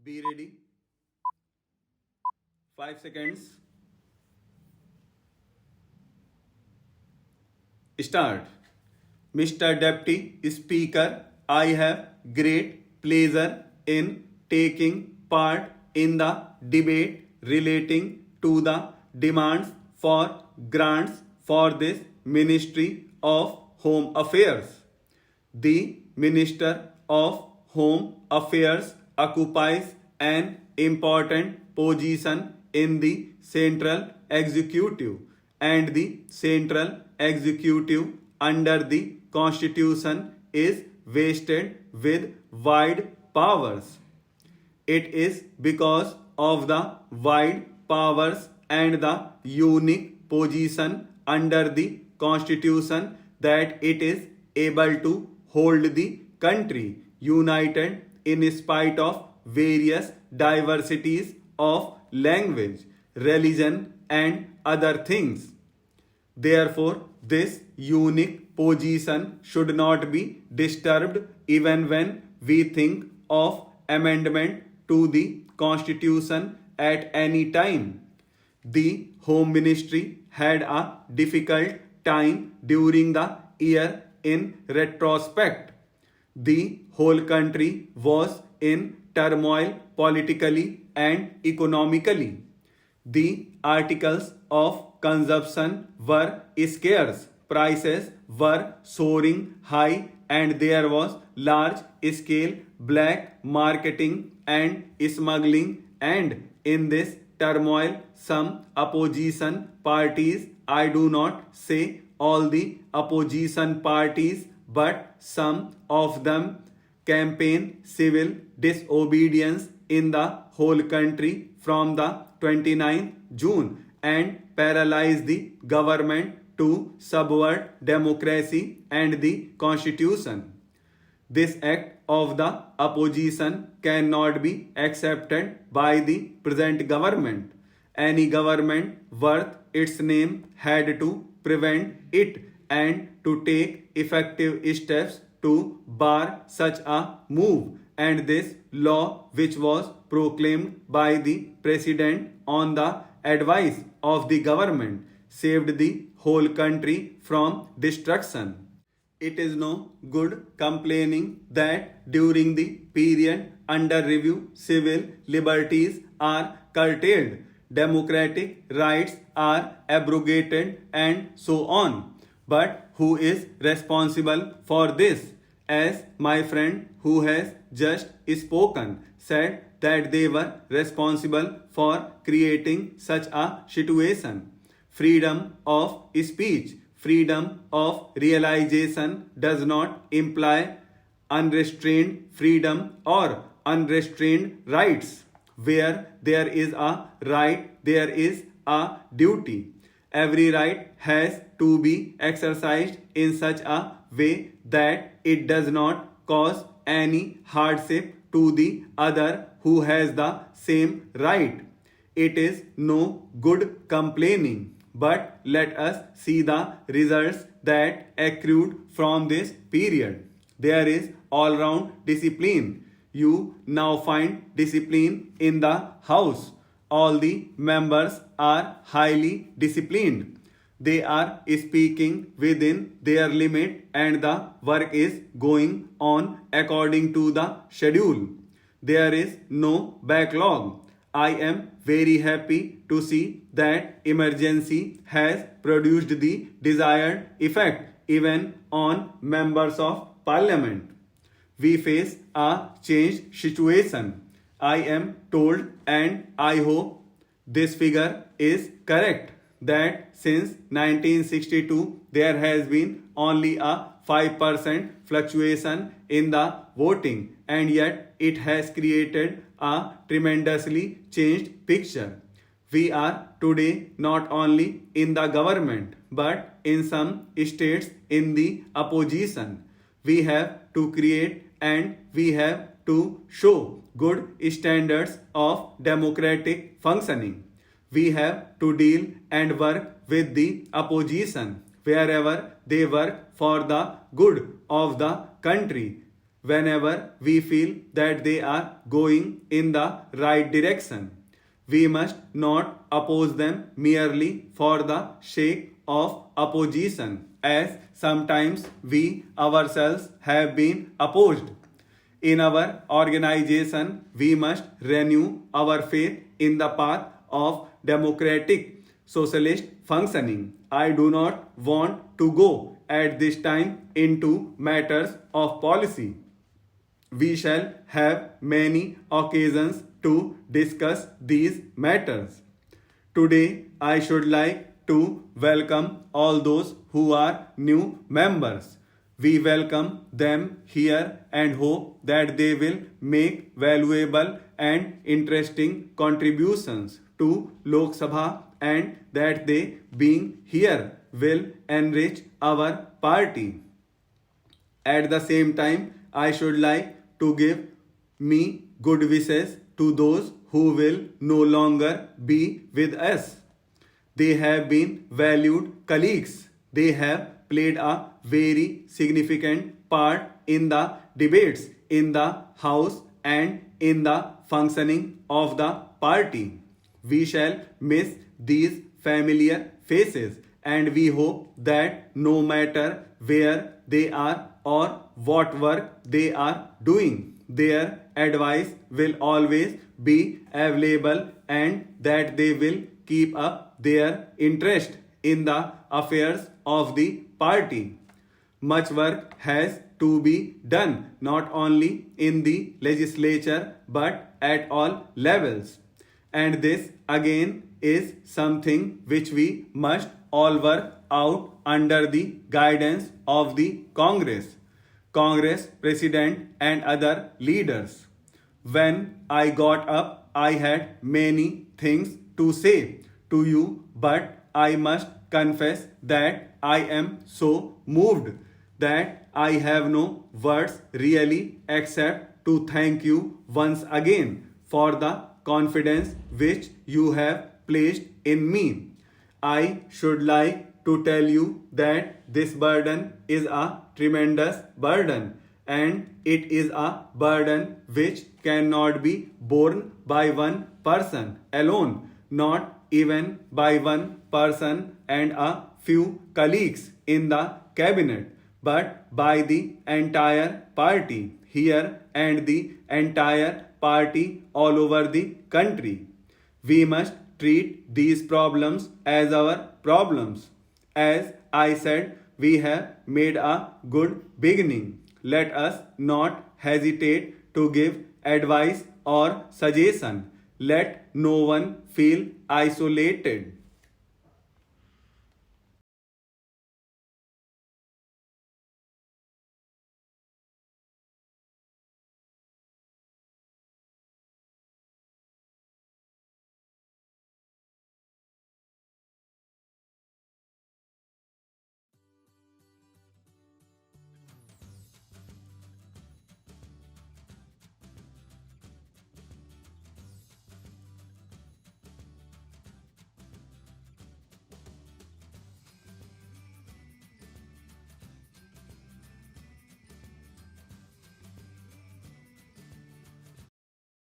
Be ready. 5 seconds. Start. Mr. Deputy Speaker, I have great pleasure in taking part in the debate relating to the demands for grants for this Ministry of Home Affairs. The Minister of Home Affairs occupies an important position in the central executive, and the central executive under the Constitution is vested with wide powers. It is because of the wide powers and the unique position under the Constitution that it is able to hold the country united in spite of various diversities of language, religion, and other things. Therefore, this unique position should not be disturbed even when we think of amendment to the Constitution at any time. The Home Ministry had a difficult time during the year in retrospect. The whole country was in turmoil politically and economically. The articles of consumption were scarce, prices were soaring high, and there was large scale black marketing and smuggling. And in this turmoil, some opposition parties, I do not say all the opposition parties, but some of them campaign civil disobedience in the whole country from the 29th June and paralyze the government to subvert democracy and the constitution. This act of the opposition cannot be accepted by the present government. Any government worth its name had to prevent it and to take effective steps to bar such a move. And this law, which was proclaimed by the President on the advice of the government, saved the whole country from destruction. It is no good complaining that during the period under review, civil liberties are curtailed, democratic rights are abrogated, and so on. But who is responsible for this? As my friend who has just spoken said, that they were responsible for creating such a situation. Freedom of speech, freedom of realization does not imply unrestrained freedom or unrestrained rights. Where there is a right, there is a duty. Every right has to be exercised in such a way that it does not cause any hardship to the other who has the same right. It is no good complaining, but let us see the results that accrued from this period. There is all round discipline. You now find discipline in the house. All the members are highly disciplined. They are speaking within their limit and the work is going on according to the schedule. There is no backlog. I am very happy to see that emergency has produced the desired effect even on members of parliament. We face a changed situation. I am told, and I hope this figure is correct, that since 1962 there has been only a 5% fluctuation in the voting, and yet it has created a tremendously changed picture. We are today not only in the government but in some states in the opposition. We have to create and we have to show good standards of democratic functioning. We have to deal and work with the opposition wherever they work for the good of the country. whenever we feel that they are going in the right direction. We must not oppose them merely for the sake of opposition, as sometimes we ourselves have been opposed. In our organization, we must renew our faith in the path of democratic socialist functioning. I do not want to go at this time into matters of policy. We shall have many occasions to discuss these matters. Today, I should like to welcome all those who are new members. We welcome them here and hope that they will make valuable and interesting contributions to Lok Sabha and that they, being here, will enrich our party. At the same time, I should like to give me good wishes to those who will no longer be with us. They have been valued colleagues. They have played a very significant part in the debates in the House and in the functioning of the party. We shall miss these familiar faces and we hope that no matter where they are or what work they are doing, their advice will always be available and that they will keep up their interest in the affairs of the party. Much work has to be done not only in the legislature but at all levels. And this again is something which we must all work out under the guidance of the Congress President and other leaders. When I got up, I had many things to say to you, but I must confess that I am so moved that I have no words really except to thank you once again for the confidence which you have placed in me. I should like to tell you that this burden is a tremendous burden and it is a burden which cannot be borne by one person alone, not even by one person and a few colleagues in the cabinet, but by the entire party here and the entire party all over the country. We must treat these problems as our problems. As I said, we have made a good beginning. Let us not hesitate to give advice or suggestion. Let no one feel isolated.